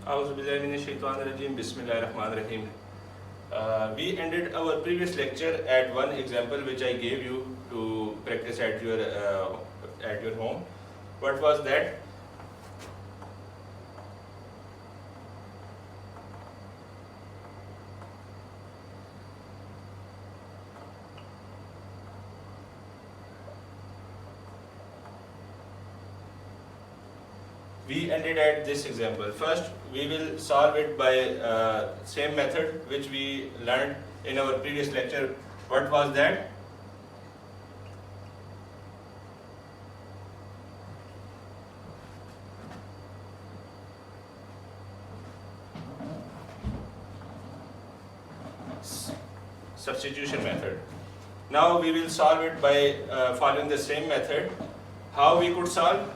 Auzubillahiminash-shaytanir-rajim. Bismillahir-rahmanir-rahim. We ended our previous lecture at one example which I gave you to practice at your home. What was that? We ended at this example. First, we will solve it by same method which we learned in our previous lecture. What was that? Substitution method. Now we will solve it by following the same method. How we could solve?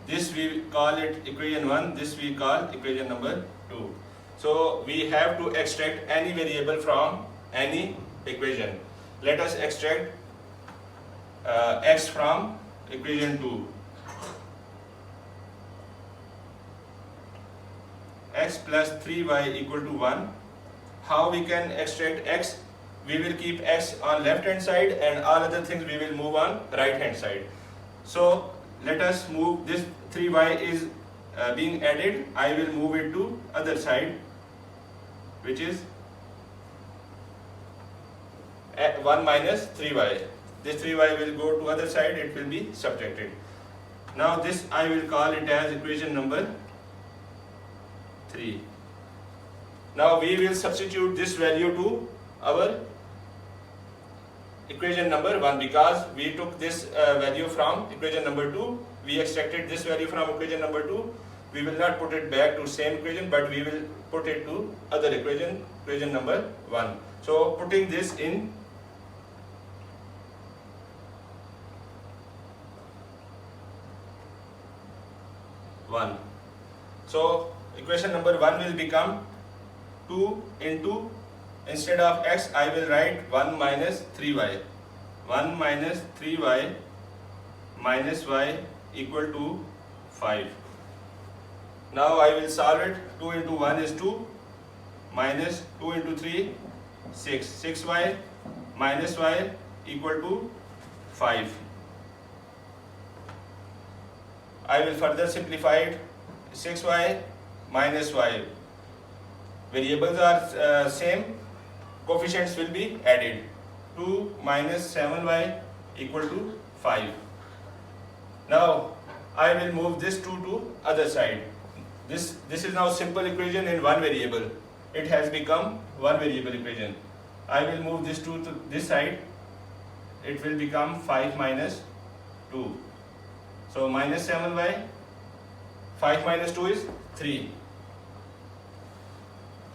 This we call it equation 1, this we call equation number 2. So we have to extract any variable from any equation. Let us extract x from equation 2. X plus 3y equal to 1. How we can extract x? We will keep x on left hand side and all other things we will move on right hand side. So let us move this 3y is being added. I will move it to other side, which is 1 minus 3y. This 3y will go to other side, it will be subtracted. Now this I will call it as equation number 3. Now we will substitute this value to our equation number 1 because we took this value from equation number 2. We extracted this value from equation number 2. We will not put it back to same equation, but we will put it to other equation, equation number 1. So putting this in one. So equation number 1 will become 2 into, instead of x I will write 1 minus 3y. 1 minus 3y minus y equal to 5. Now I will solve it. 2 into 1 is 2 minus 2 into 3 6. 6y minus y equal to 5. I will further simplify it. 6y minus y. Variables are same. Coefficients will be added. 2 minus 7y equal to 5. Now I will move this 2 to other side. This is now simple equation in one variable. It has become one variable equation. I will move this 2 to this side. It will become 5 minus 2. So minus 7y. 5 minus 2 is 3.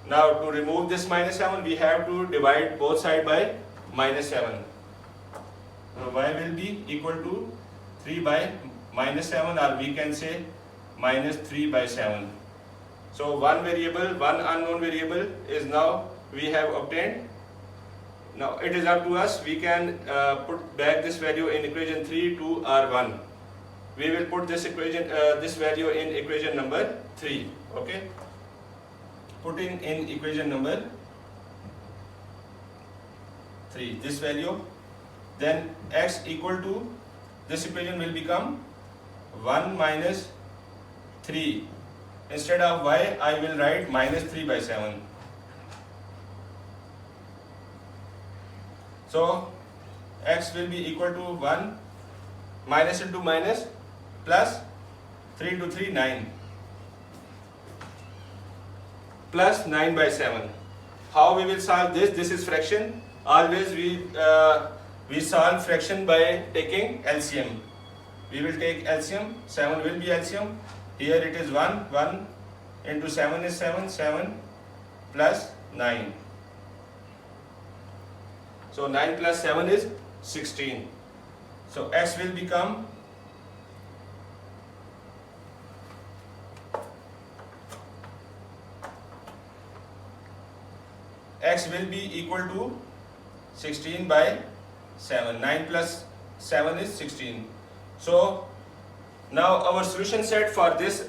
Now to remove this minus 7, we have to divide both sides by minus 7. So y will be equal to 3 by minus 7, or we can say minus 3 by 7. So one variable, one unknown variable is now we have obtained. Now it is up to us. We can put back this value in equation 3, 2 or 1. We will put this equation, this value in equation number 3. Okay. Putting in equation number 3 this value, then x equal to, this equation will become 1 minus 3. Instead of y I will write minus 3 by 7. So x will be equal to 1 minus into minus plus 3 into 3 9 plus 9 by 7. How we will solve this? This is fraction. Always we solve fraction by taking LCM. We will take LCM. 7 will be LCM. Here it is 1. 1 into 7 is 7. 7 plus 9. So 9 plus 7 is 16. So x will become x will be equal to 16 by 7. 9 plus 7 is 16. So now our solution set for this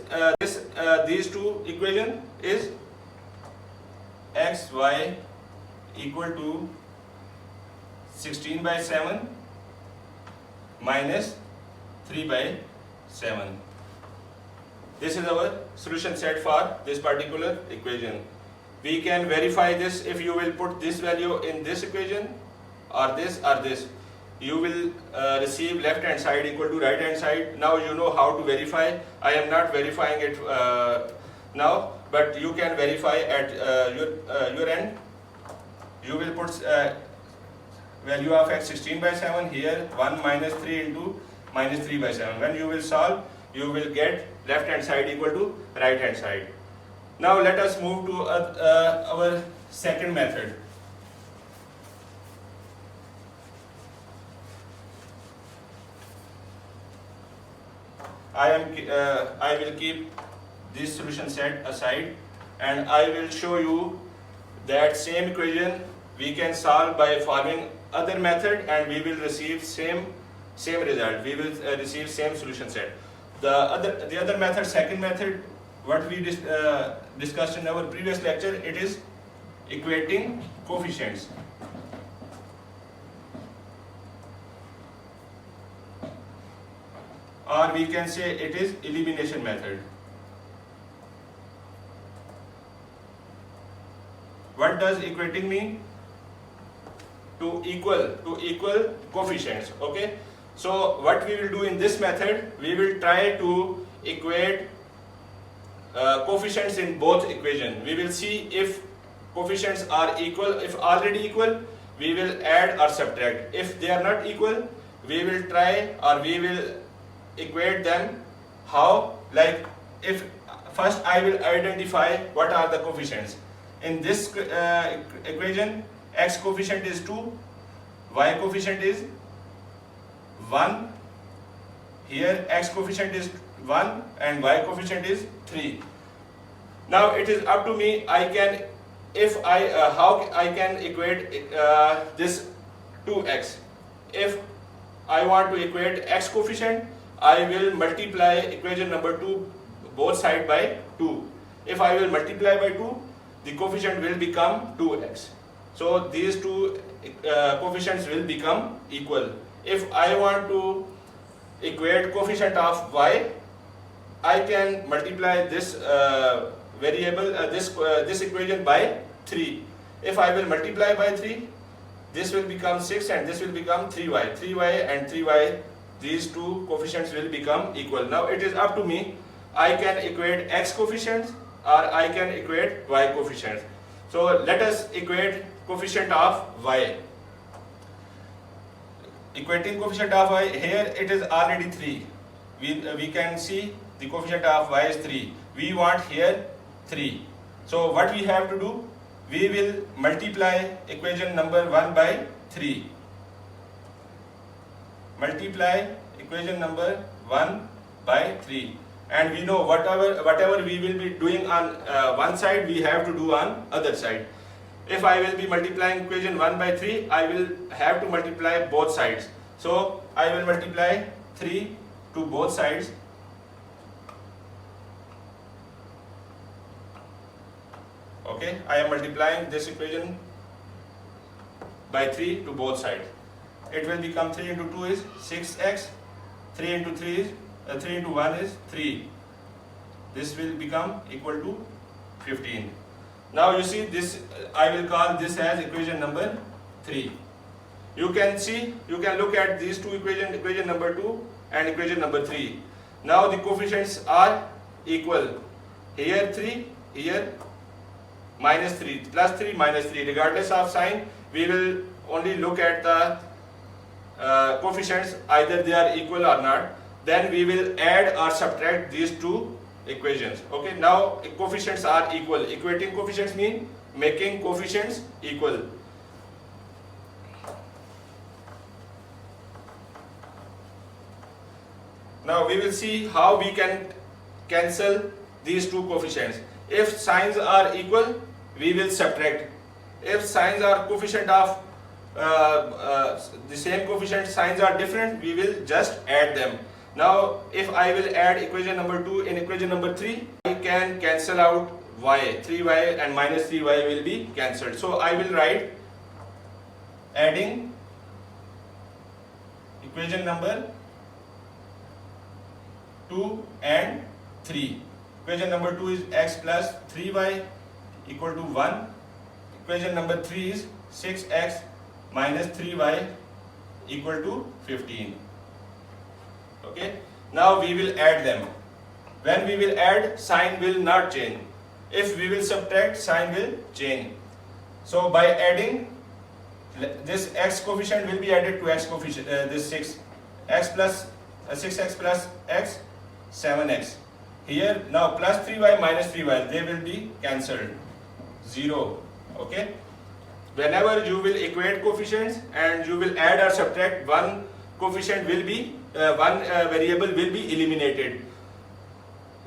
these two equation is xy equal to 16 by 7 minus 3 by 7. This is our solution set for this particular equation. We can verify this if you will put this value in this equation or this or this. You will receive left hand side equal to right hand side. Now you know how to verify. I am not verifying it now, but you can verify at your end. You will put value of x 16 by 7 here, 1 minus 3 into minus 3 by 7. When you will solve, you will get left hand side equal to right hand side. Now let us move to our second method. I will keep this solution set aside, and I will show you that same equation we can solve by following other method, and we will receive same result. We will receive same solution set. The other method, second method, what we discussed in our previous lecture, it is equating coefficients. Or we can say it is elimination method. What does equating mean? To equal coefficients. Okay. So what we will do in this method, we will try to equate coefficients in both equations. We will see if coefficients are equal. If already equal, we will add or subtract. If they are not equal, we will try or we will equate them. How? Like, if first I will identify what are the coefficients. In this equation, x coefficient is 2, y coefficient is 1, here x coefficient is 1 and y coefficient is 3. Now it is up to me. I can, if I how I can equate this 2x. If I want to equate x coefficient, I will multiply equation number 2 both side by 2. If I will multiply by 2, the coefficient will become 2x. So these two coefficients will become equal. If I want to equate coefficient of y, I can multiply this variable, this equation by 3. If I will multiply by 3, this will become 6 and this will become 3y. 3y and 3y, these two coefficients will become equal. Now it is up to me. I can equate x coefficients or I can equate y coefficients. So let us equate coefficient of y. Equating coefficient of y, here it is already 3. We can see the coefficient of y is 3. We want here 3. So what we have to do? We will multiply equation number 1 by 3. Multiply equation number 1 by 3. And we know whatever we will be doing on one side, we have to do on other side. If I will be multiplying equation 1 by 3, I will have to multiply both sides. So I will multiply 3 to both sides. Okay, I am multiplying this equation by 3 to both sides. It will become 3 into 2 is 6x, 3 into 3 is 3 into 1 is 3. This will become equal to 15. Now you see this, I will call this as equation number 3. You can see, you can look at these two equations, equation number 2 and equation number 3. Now the coefficients are equal. Here 3, here minus 3, plus 3, minus 3. Regardless of sign, we will only look at the coefficients, either they are equal or not. Then we will add or subtract these two equations. Okay, now coefficients are equal. Equating coefficients mean making coefficients equal. Now we will see how we can cancel these two coefficients. If signs are equal, we will subtract. If signs are coefficient of the same coefficient, signs are different, we will just add them. Now if I will add equation number 2 in equation number 3, I can cancel out y. 3y and minus 3y will be cancelled. So I will write adding equation number 2 and 3. Equation number 2 is x plus 3y equal to 1. Equation number 3 is 6x minus 3y equal to 15. Okay. Now we will add them. When we will add, sign will not change. If we will subtract, sign will change. So by adding, this x coefficient will be added to x coefficient, this 6 x plus 6x plus x, 7x. Here now plus 3y minus 3y, they will be cancelled, 0. Okay. Whenever you will equate coefficients and you will add or subtract, one coefficient will be one variable will be eliminated.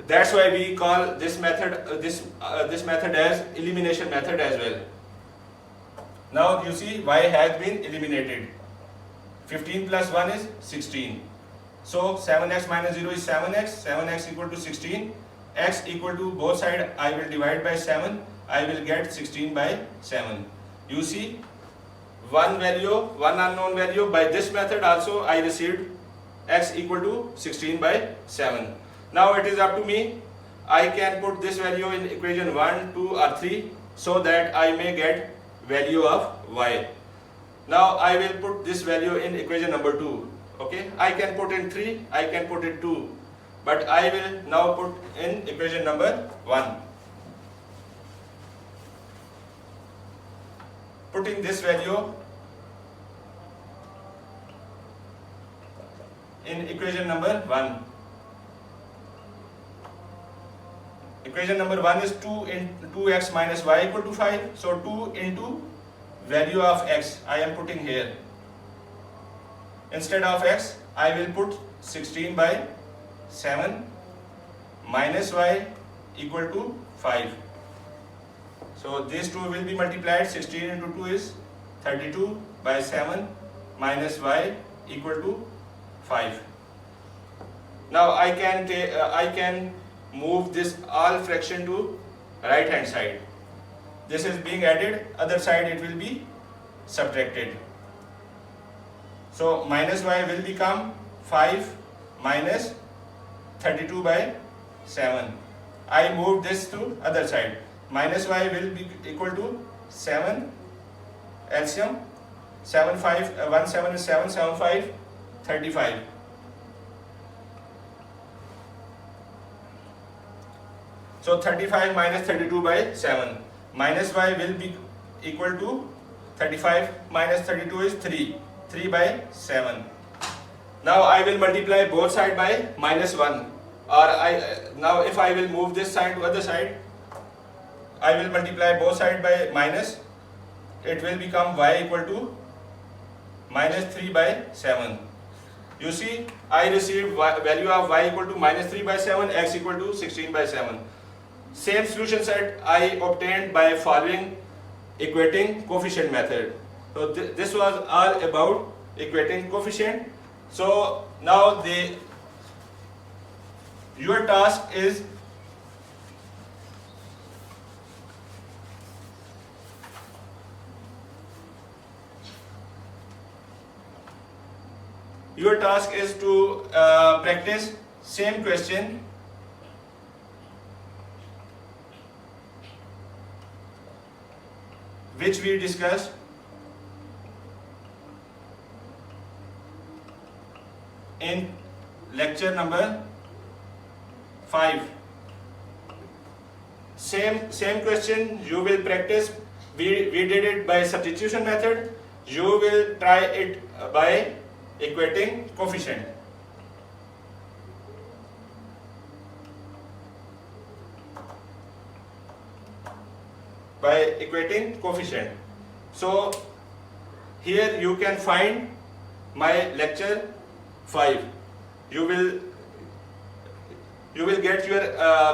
That's why we call this method this method as elimination method as well. Now you see y has been eliminated. 15 plus 1 is 16. So 7x minus 0 is 7x. 7x equal to 16. X equal to both sides I will divide by 7. I will get 16 by 7. You see, one unknown value. By this method also I received x equal to 16 by 7. Now it is up to me. I can put this value in equation 1, 2 or 3 so that I may get value of y. Now I will put this value in equation number 2. Okay, I can put in 3, I can put in 2, but I will now put in equation number 1. Putting this value in equation number 1. Equation number 1 is 2 into 2x minus y equal to 5. So 2 into value of x I am putting here. Instead of x, I will put 16 by 7 minus y equal to 5. So these two will be multiplied. 16 into 2 is 32 by 7 minus y equal to 5. Now I can move this all fraction to right hand side. This is being added, other side it will be subtracted. So minus y will become 5 minus 32 by 7. I move this to other side. Minus y will be equal to 7 LCM. 7 5 1 7 is 7, 7 5 35. So 35 minus 32 by 7. Minus y will be equal to 35 minus 32 is 3. 3 by 7. Now I will multiply both sides by minus 1. Or now if I will move this side to other side, I will multiply both sides by minus. It will become y equal to minus 3 by 7. You see, I received value of y equal to minus 3 by 7, x equal to 16 by 7. Same solution set I obtained by following equating coefficient method. So this was all about equating coefficient. So now your task is to practice same question which we discussed in lecture number 5. Same question you will practice. We did it by substitution method. You will try it by equating coefficient. By equating coefficient. So here you can find my lecture 5. You will get your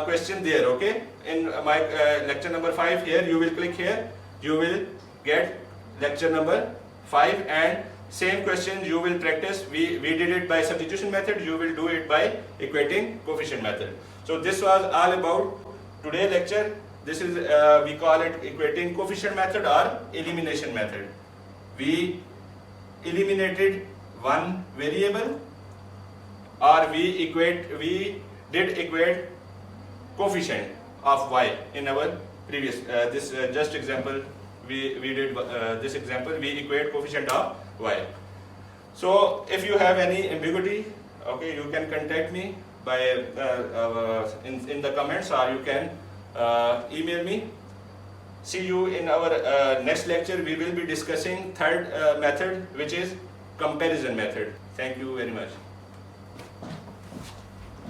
question there. Okay, in my lecture number 5, here you will click here, you will get lecture number 5 and same questions you will practice. We did it by substitution method, you will do it by equating coefficient method. So this was all about today lecture. This is we call it equating coefficient method or elimination method. We eliminated one variable, or we did equate coefficient of y in our previous just example. We did this example, we equate coefficient of y. So if you have any ambiguity, okay, you can contact me by in the comments, or you can email me. See you in our next lecture. We will be discussing third method, which is comparison method. Thank you very much.